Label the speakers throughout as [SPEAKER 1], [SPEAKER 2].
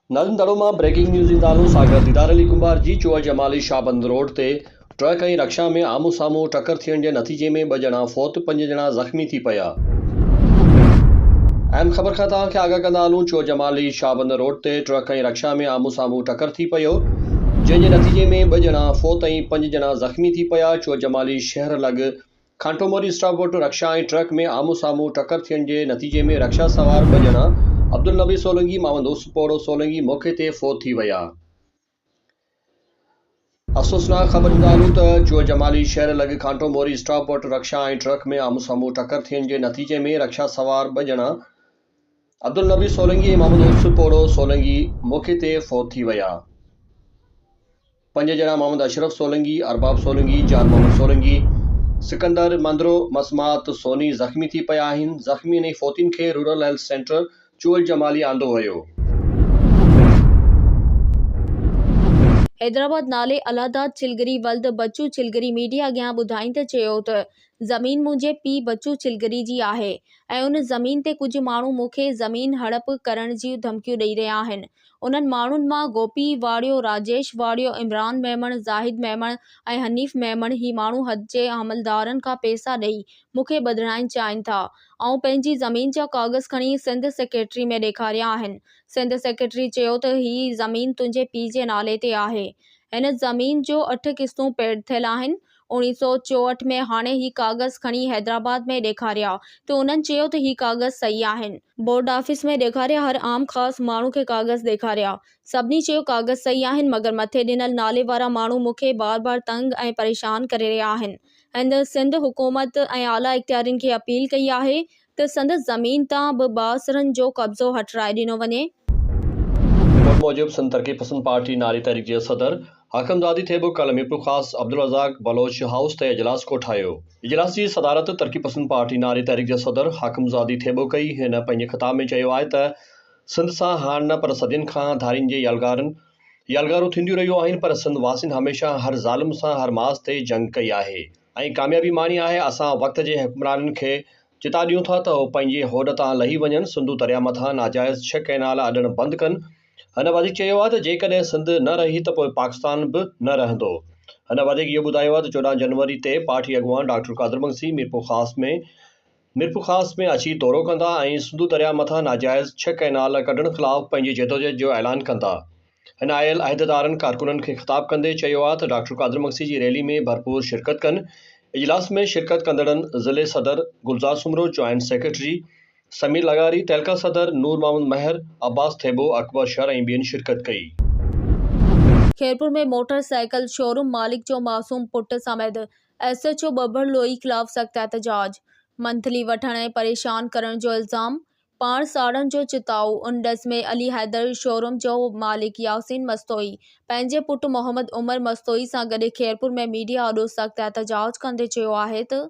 [SPEAKER 1] नाज़रीन दड़ो मां breaking news इंदालो सागर दीदार अली कुंभार जी चोर जमाली शाहबंद रोड ते ट्रक ऐं रक्षा में आमू साम्हूं टक्कर थियण जे नतीजे में 2 ॼणा फौत 5 ॼणा ज़ख़्मी थी पिया। अहम ख़बर खां तव्हांखे आगाह कंदा हलूं। चोर जमाली शाहबंद रोड ते ट्रक ऐं रक्षा में आमू साम्हूं टक्कर थी पियो, जंहिंजे नतीजे में 2 ॼणा फौत ऐं 5 ॼणा ज़ख़्मी थी पिया। चोर जमाली शहर लॻ खांटोमोरी स्टॉप वटि रक्षा ऐं ट्रक में आमू साम्हूं टक्कर थियण जे नतीजे में रक्षा सवार 2 ॼणा अब्दुल नबी सोलंकी, मोहम्मद उर्फ पोड़ो सोलंकी मौके ते फौत थी विया। अफ़सोसनाक ख़बर ॾींदा हलूं त चोर जमाली शहर लॻ खांटोमोरी स्टॉप वटि रक्षा ऐं ट्रक में आमू साम्हूं टक्कर थियण जे नतीजे में रक्षा सवार 2 ॼणा अब्दुल नबी सोलंकी ऐं मोहम्मद उर्फ पोड़ो सोलंकी मौके ते फौत थी विया। 5 ॼणा मोहम्मद अशरफ सोलंकी, अरबाब सोलंकी, जान मोहम्मद सोलंकी, सिकंदर मंदरो, मसमात सोनी ज़ख़्मी थी पिया आहिनि। ज़ख़्मी ऐं फौतियुनि खे रूरल हेल्थ सेंटर चोर जमाली आंदो वियो।
[SPEAKER 2] हैदराबाद नाले अलादाद चिलगरी वल्द बच्चू चिलगरी मीडिया अॻियां ॿुधाईंदे चयो त ज़मीन मुंहिंजे पीउ बच्चू चिलगरी जी आहे ऐं उन ज़मीन ते कुझु माण्हू मूंखे ज़मीन हड़प करण जी धमकियूं ॾेई रहिया आहिनि। उन्हनि माण्हुनि मां गोपी वाड़ियो, राजेश वाड़ियो, इमरान मेमण, ज़ाहिद मेमण ऐं हनीफ़ मेमण ही माण्हू हद जे अमलदारनि खां पैसा ॾेई मूंखे ॿधाइण चाहिनि था ऐं पंहिंजी ज़मीन जा काग़ज़ खणी सिंध सेक्रेटरी में ॾेखारिया आहिनि। सिंध सेक्रेटरी चयो त हीअ ज़मीन तुंहिंजे पीउ जे नाले ते आहे। हिन ज़मीन जो 8 क़िस्तूं पेड थियल आहिनि। 1964 में हाणे ही काग़ज़ खणी हैदराबाद में ॾेखारिया त उन्हनि चयो त ही काग़ज़ सही आहिनि। बोर्ड ऑफिस में ॾेखारिया, हर आम ख़ासि माण्हू खे काग़ज़ ॾेखारिया, सभिनी चयो काग़ज़ सही आहिनि, मगर मथे ॾिनल नाले वारा माण्हू मूंखे बार बार तंग ऐं परेशान करे रहिया आहिनि। हिन सिंध हुकूमत ऐं आला इख्तियारियुनि खे अपील कई आहे त संदसि ज़मीन तां बि बासरनि जो कब्ज़ो हटाए ॾिनो वञे।
[SPEAKER 1] रिपोर्ट मूजिब सिंध तरक़ी पसंद पार्टी नारी तहरीक जे सदर हाकिमज़ादी थेबो कल मीरपुर ख़ास अब्दुल रज़ाक बलोच हाउस ते इजलास कोठायो। इजलास जी सदारत तरक़ी पसंद पार्टी नारी तहरीक जे सदर हाकिमज़ादी थेबो कई। हिन पंहिंजे ख़िताब में चयो आहे त सिंध सां हाणे न पर सदियुनि खां धारियुनि जे यालगारूं थींदियूं रहियूं आहिनि, पर सिंध वासियुनि हमेशह हर ज़ालिम सां हर माज़ ते जंग कई आहे ऐं कामयाबी माणी आहे। असां वक़्त जे हुक्मराननि खे चिता ॾियूं था त उहे पंहिंजे होद तां लही वञनि, सिंधु दरिया मथां नाजाइज़ 6 कैनाल अॾणु बंदि कनि। हिन वधीक चयो आहे त जेकॾहिं सिंध न रही त पोइ पाकिस्तान बि न रहंदो। हिन वधीक इहो ॿुधायो आहे त 14 जनवरी ते पार्टी अॻुवान डॉक्टर कादिर मंगसी मीरपुर ख़ास में अची दौरो कंदा ऐं सिंधु दरिया मथां नाजाइज़ 6 कैनाल कढण ख़िलाफ़ पंहिंजी जदोजहद जो ऐलान कंदा। हिन आयल अहदेदारनि कारकुननि खे ख़िताब कंदे चयो आहे त डॉक्टर कादिर मंगसी जी रैली में भरपूर शिरकत कनि। इजलास में शिरकत कंदड़नि ज़िले सदर गुलज़ार सुमरो, जॉइंट सेक्रेटरी समीर लगारी, तहलका सदर नूर मोहम्मद महर, अब्बास थेबो, अकबर शर ऐं ॿियनि शिरकत कई।
[SPEAKER 2] खैरपुर में मोटरसाइकिल शोरूम मालिक जो मासूम पुट समेत SHO बब्बर लोई ख़िलाफ़ सख़्त एहतजाज। मंथली वठण ऐं परेशान करण जो इल्ज़ाम, पाण साड़ण जो चिताऊ। उनडस में अली हैदर शोरूम जो मालिक यासीन मस्तोई पंहिंजे पुट मोहम्मद उमर मस्तोई सां गॾु खैरपुर में मीडिया आॾो सख़्त एहतजाज कंदे चयो आहे त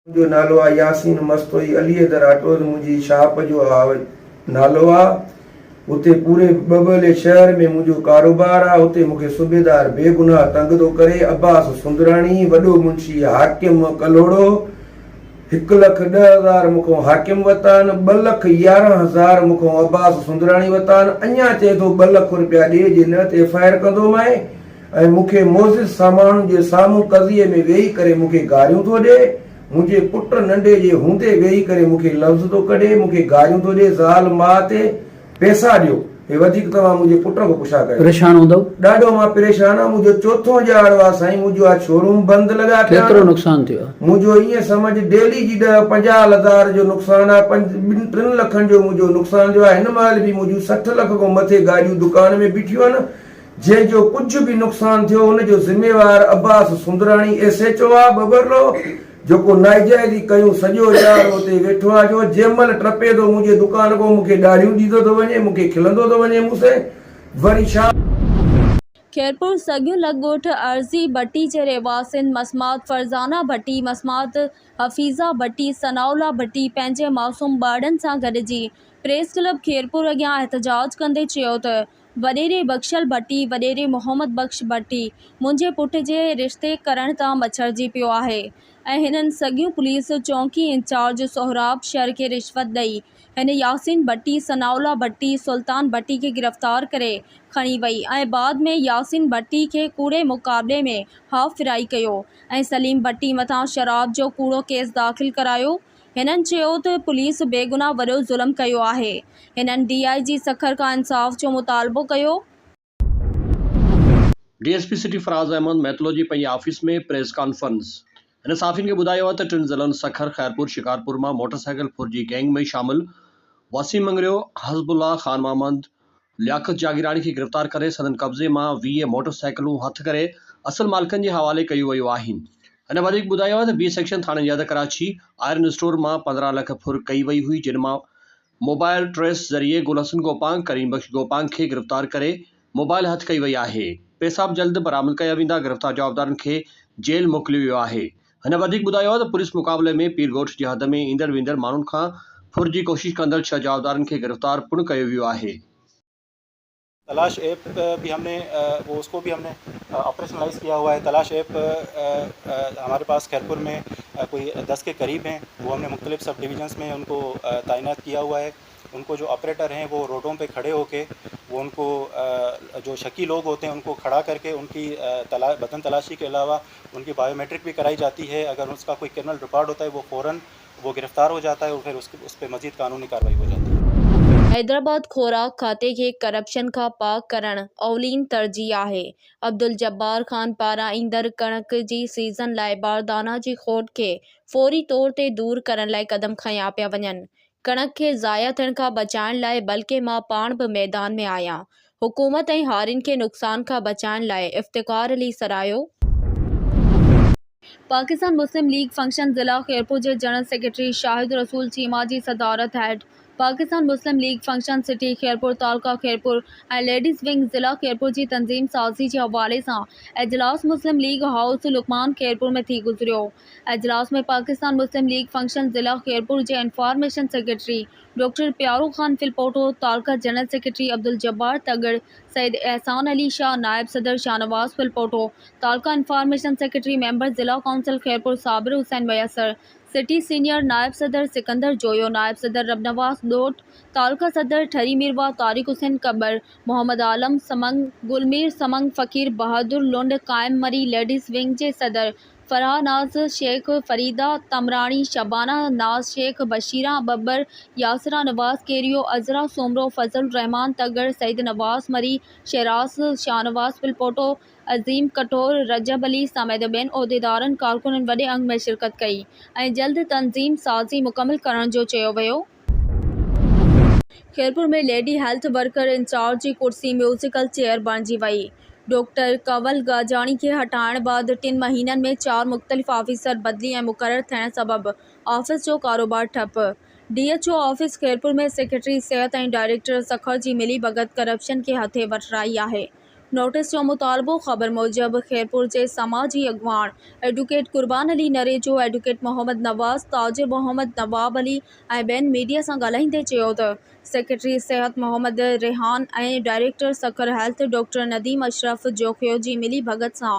[SPEAKER 3] जो नालो आहे यासीन मस्तोई, अली हैदर आटो मुंहिंजी शाप जो नालो आहे। उते पूरे बबले शहर में मुंहिंजो कारोबार आहे। उते मूंखे सूबेदार बेगुनाह तंग थो करे। अब्बास सुंदराणी वॾो मुंशी हाकिम कलोड़ो 1,10,000 मूंखां हाकिम वरिता आहिनि, 2,11,000 मूंखां अब्बास सुंदराणी वरिता आहिनि। अञा चए थो 2 लख रुपया ॾिए जे न ते FIR कंदोमांइ ऐं मूंखे मोज़िज़ सामान जे साम्हूं कज़ीअ में वेही करे मूंखे गारियूं थो ॾिए। मुंहिंजे पुट नंढे जे हूंदे वेही करे मूंखे लफ़्ज़ थो कढे, मूंखे गारियूं थो ॾिए। ज़ाल मां ते पैसा ॾियो, हे वधीक तव्हां मुंहिंजे पुट खां पुछा कयो।
[SPEAKER 4] परेशान हूंदव?
[SPEAKER 3] ॾाढो मां परेशान आहियां। मुंहिंजो चोथों ॼाड़ो आहे साईं, मुंहिंजो आहे शोरूम बंदि लॻा पिया।
[SPEAKER 4] केतिरो नुक़सान थियो?
[SPEAKER 3] मुंहिंजो ईअं सम्झ डेली जी 50,000 जो नुक़सानु आहे। 3 लखनि जो मुंहिंजो नुक़सान जो आहे। हिन महिल बि मुंहिंजूं 60 लख खां मथे गाॾियूं दुकान में बीठियूं आहिनि। जंहिंजो कुझु बि नुक़सानु थियो हुनजो ज़िम्मेवार अब्बास सुंदराणी SHO आहे बबरलो, जेको नाइजाइज़ी कयूं सॼो ॼाड़ो उते वेठो आहे। जो जंहिं महिल टपे थो मुंहिंजे दुकान खां मूंखे ॾाढ़ियूं ॾींदो थो वञे, मूंखे खिलंदो थो वञे मूंसे वरी छा।
[SPEAKER 2] खैरपुर सॻियो लॻोठ अर्ज़ी भट्टी जे रहवासियुनि मसमात फरज़ाना भट्टी, मसमात हफ़ीज़ा भट्टी, सनाउल्ला भट्टी पंहिंजे मासूम ॿारनि सां गॾिजी प्रेस क्लब खैरपुर अॻियां एहतजाज कंदे चयो त वॾेरे बख़्शल भट्टी वॾेरे मोहम्मद बख़्श भट्टी मुंहिंजे पुट जे रिश्ते करण तां मछरजी पियो आहे ऐं हिननि सॻियूं पुलिस चौकी इंचार्ज सोहराब शर खे रिश्वत ॾेई हिन यासीन भट्टी सनाउल्ला भट्टी सुल्तान भट्टी खे गिरफ़्तार करे खणी वई ऐं बाद में यासीन भट्टी खे कूड़े मुक़ाबले में हाफ़ फिराई कयो ऐं सलीम भट्टी मथां शराब जो कूड़ो केस दाख़िल करायो। हिननि चयो त पुलिस बेगुनाह वॾो ज़ुल्म कयो आहे। हिननि DIG सखर खां इंसाफ़ जो मुतालबो कयो।
[SPEAKER 1] DSP सिटी फराज़ अहमद मैथोलॉजी पंहिंजे ऑफिस में प्रेस कॉन्फ्रेंस हिन साफ़िन खे ॿुधायो आहे त टिनि ज़िलनि सखर ख़ैरपुर शिकारपुर मां मोटरसाइकिल फुर्जी गैंग में शामिल वसीम मंगरियो हज़बुल्ला ख़ान मोहम्मद लियाकत जागीरानी खे गिरफ़्तार करे संदन कब्ज़े मां 20 मोटरसाइकिलूं हथ करे असल मालिकनि जे हवाले कयूं वयूं आहिनि। हिन वधीक ॿुधायो आहे त B सेक्शन थाणे जद कराची आयरन स्टोर मां 15 लाख फुर कई वई हुई, जिन मां मोबाइल ट्रेस ज़रिए गुलहसन गोपांग करीम बख्श गोपांग खे गिरफ़्तार करे मोबाइल हथ कई वई आहे। पेशाब जल्द बरामद कया वेंदा। गिरफ़्तार जवाबदारनि खे जेल मोकिलियो वियो आहे। हिन वधीक ॿुधायो आहे त पुलिस मुक़ाबले में पीरगोठ जी हद में ईंदड़ वेंदड़ माण्हुनि खां फुर जी कोशिश कंदड़ 6 जवाबदारनि खे गिरफ़्तार पिणु कयो वियो आहे।
[SPEAKER 4] तलाश ऐप भी हमने उसको भी हमने ऑपरेशनलाइज किया हुआ है। तलाश ऐप हमारे पास खैरपुर में कोई 10 के करीब हैं, वो हमने मुख्तलिफ सब डिवीज़न्स में उनको तैनात किया हुआ है। उनको जो ऑपरेटर हैं वो रोडों पे खड़े होके वो उनको जो शकी लोग होते हैं उनको खड़ा करके उनकी बदन तलाशी के अलावा उनकी बायोमेट्रिक भी कराई जाती है। अगर उसका कोई क्रिमिनल रिकॉर्ड होता है वो फ़ौरन वो गिरफ़्तार हो जाता है और फिर उस पर मज़ीद कानूनी कार्रवाई हो जाती है।
[SPEAKER 2] हैदराबाद ख़ुराक खाते खे करप्शन खां पाक करणु अवलीन तरजीह आहे। अब्दुल जब्बार ख़ान पारां ईंदड़ कणक जी सीज़न लाइ बारदाना जी खोट खे फ़ौरी तौर ते दूर करण लाइ क़दम खंया पिया वञनि। कणक खे ज़ाया थियण खां बचाइण लाइ बल्कि मां पाण बि मैदान में आहियां। हुकूमत ऐं हारियुनि खे नुक़सान खां बचाइण लाइ इफ़्तिख़ार अली सराहियो। पाकिस्तान मुस्लिम लीग फंक्शन ज़िला खैरपुर जे जनरल सेक्रेटरी शाहिद रसूल चीमा जी सदारत हेठि पाकिस्तान मुस्लिम league function city Khairpur तालका Khairpur ऐं लेडीज़ विंग ज़िला खैरपुर जी तंज़ीम साज़ी जे हवाले सां इजलास मुस्लिम लीग हाउस लुकमान खैरपुर में थी गुज़रियो। इजलास में पाकिस्तान मुस्लिम लीग फंक्शन ज़िला खैरपुर जे इंफॉर्मेशन सेक्रेटरी डॉक्टर प्यारो खान फिलपोटो, तालका जनरल सेक्रेटरी अब्दुल जब्बार तगड़, सैयद एहसान अली शाह, नायब सदर शाहनवाज फिलपोटो, तालका इंफॉर्मेशन सेक्रेटरी मेंबर ज़िला कौंसिल खैरपुर साबिर हुसैन मैसर, सिटी सीनियर नायब सदर सिकंदर जोयो, नायब सदर रबनवास डोट, तालका सदर ठरी मिरवा तारिक हुसैन कबर, मोहम्मद आलम समंग, गुलमीर समंग, फ़कीर बहादुर लुंड, कायम मरी लेडीज़ विंग जे सदर फराह नाज शेख, फरीदा तमरानी, शबाना नाज शेख, बशीरा बब्बर, यासरा नवाज केरियो, अजरा सोमरो, फजल रहमान तगड़, सईद नवाज मरी, शेराज शाहनवाज फिलपोटो, अज़ीम कटोर, रजब अली समेत ॿियनि उहिदेदारनि कारकुननि वॾे अंग में शिरकत कई ऐं जल्द तंज़ीम साज़ी मुकमिल करण जो चयो वियो। खैरपुर में लेडी हेल्थ वर्कर इंचार्ज जी कुर्सी म्यूज़िकल चेयर बणिजी वई। डॉक्टर कंवल गाजाणी खे हटाइण बाद 3 महीननि में 4 मुख़्तलिफ़ ऑफिसर बदिली ऐं मुक़रर थियण सबबि ऑफिस जो कारोबार ठप। DHO ऑफिस खैरपुर में सेक्रेटरी सिहत ऐं डायरेक्टर सखर जी मिली भगत करप्शन खे हथे वठराई आहे। नोटिस जो मुतालबो ख़बर मूजिब खैरपुर जे समाजी अॻवान एडवोकेट कुर्बान अली नरेजो, एडवोकेट मोहम्मद नवाज़, ताजिर मोहम्मद नवाब अली ऐं ॿियनि मीडिया सां ॻाल्हाईंदे चयो त सेक्रेटरी सिहत मोहम्मद रेहान ऐं director Sukkur health doctor Nadeem Ashraf Jokhio जी मिली भगत सां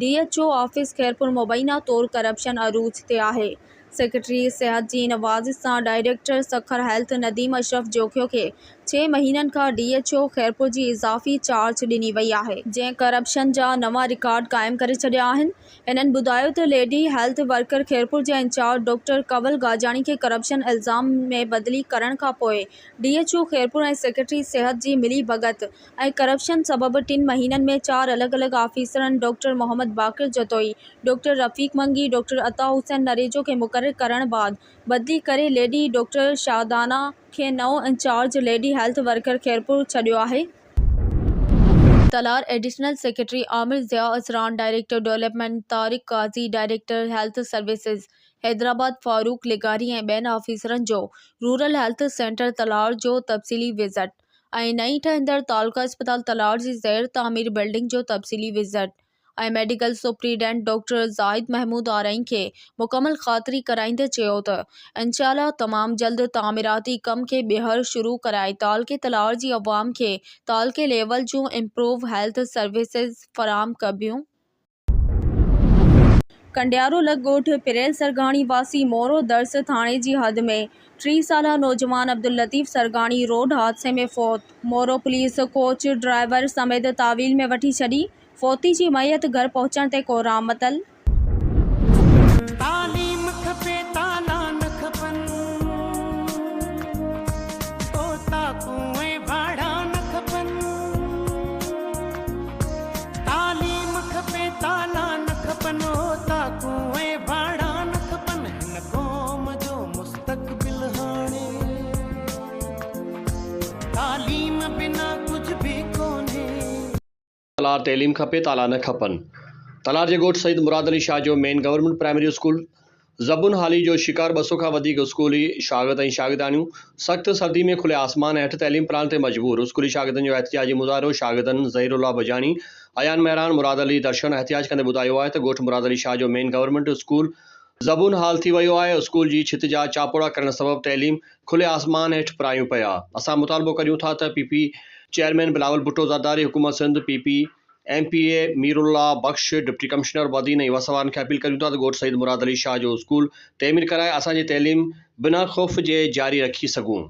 [SPEAKER 2] DHO ऑफिस खैरपुर मुबैना तौर करप्शन अरूज ते आहे। सेक्रेटरी सिहत जी नवाज़िश सां डायरेक्टर सखर हेल्थ नदीम अशरफ जोखियो खे 6 महीननि खां DHO खैरपुर जी इज़ाफ़ी चार्ज ॾिनी वई आहे, जंहिं करप्शन जा नवां रिकॉर्ड क़ाइमु करे छॾिया आहिनि। इन्हनि ॿुधायो त लेडी हेल्थ वर्कर खैरपुर जे इंचार्ज डॉक्टर कंवल गाजाणी खे करप्शन इल्ज़ाम में बदिली करण खां पोइ DHO खैरपुर ऐं सेक्रेटरी सिहत जी मिली भगत ऐं करप्शन सबबि 3 महीननि में 4 अलॻि-अलॻि ऑफिसरनि doctor Mohammad Baqir Jatoi, doctor Rafiq Mangi, doctor अता हुसैन नरेजो खे मुक़रर करण बाद बदिली करे लेडी डॉक्टर शाहदाना खे नओं incharge lady health worker Khairpur छॾियो आहे। तलार additional secretary Aamir Zia Asran, director development Tariq Qazi, director health services Hyderabad Farooq लिगारी ऐं ॿियनि ऑफिसरनि जो रूरल हेल्थ सेंटर तलार जो तफ़सीली विज़िट ऐं नईं ठहिंदड़ तालुका अस्पताल तलार जी ज़ेर तामीर बिल्डिंग जो तफ़सीली विज़िट। ऐं medical superintendent doctor Zahid Mahmood आरई खे मुकमल ख़ातिरी कराईंदे चयो त इंशाअल्लाह तमामु जल्द तामीराती कम खे ॿीहर शुरू कराए तालके तलार जी अवाम खे तालके लेवल जूं इम्प्रूव हेल्थ सर्विसिज फ़राहम कबियूं। कंडियारो लग ॻोठ पिरेल सरगाणी वासी मोरो दर्स थाणे जी हद में 30 साला नौजवान अब्दुल लतीफ़ सरगाणी रोड हादसे में फ़ौत। मोरो पुलिस कोच ड्राइवर समेत तावील में वठी छॾी। फ़ौती जी मैयत घर पहुचण ते को रामतल।
[SPEAKER 5] तालीम खपे ताला न खपनि ताकूं ऐं भाड़ा न खपनि तालीम खपे ताला न खपनि ताकूं ऐं भाड़ा न खपनि हिन क़ौम जो मुस्तक़बिल हाणे तालीम बिना कुझु बि कोन्हे।
[SPEAKER 1] तलार तइलीम खपे ताला न खपनि। तलार जे ॻोठ सईद मुराद अली शाह जो मेन गवर्नमेंट प्राइमरी स्कूल ज़बुन हाली जो शिकार 200 खां वधीक स्कूली शागिर्द ऐं शागिर्दानियूं सख़्त सर्दी में खुले आसमान हेठि तइलीम प्लान ते मजबूर। स्कूली शागिर्दनि जो एहतिजाजी मुज़ाहिरो शागिर्दनि ज़हीरुल्लाह बजानी, अयान महरान, मुराद अली दर्शन एहतिजाज कंदे ॿुधायो आहे त ॻोठ मुराद अली शाह जो मेन गवर्नमेंट स्कूल ज़बुन हाल थी वियो आहे। स्कूल जी छित जा चापोड़ा करण सबबि तइलीम खुले आसमान हेठि पढ़ायूं पिया। असां मुतालबो करियूं था त PP चेयरमैन बिलावल भुट्टो ज़रदारी, हुकूमत सिंध, PP MPA मीरुल्लाह बख्श, डिप्टी कमिश्नर वदीन ऐं वसवान खे अपील करियूं था त ॻोठ सईद मुराद अली शाह जो स्कूल तइमीर कराए असांजी तइलीम बिना ख़ौफ़ जे जारी रखी सघूं।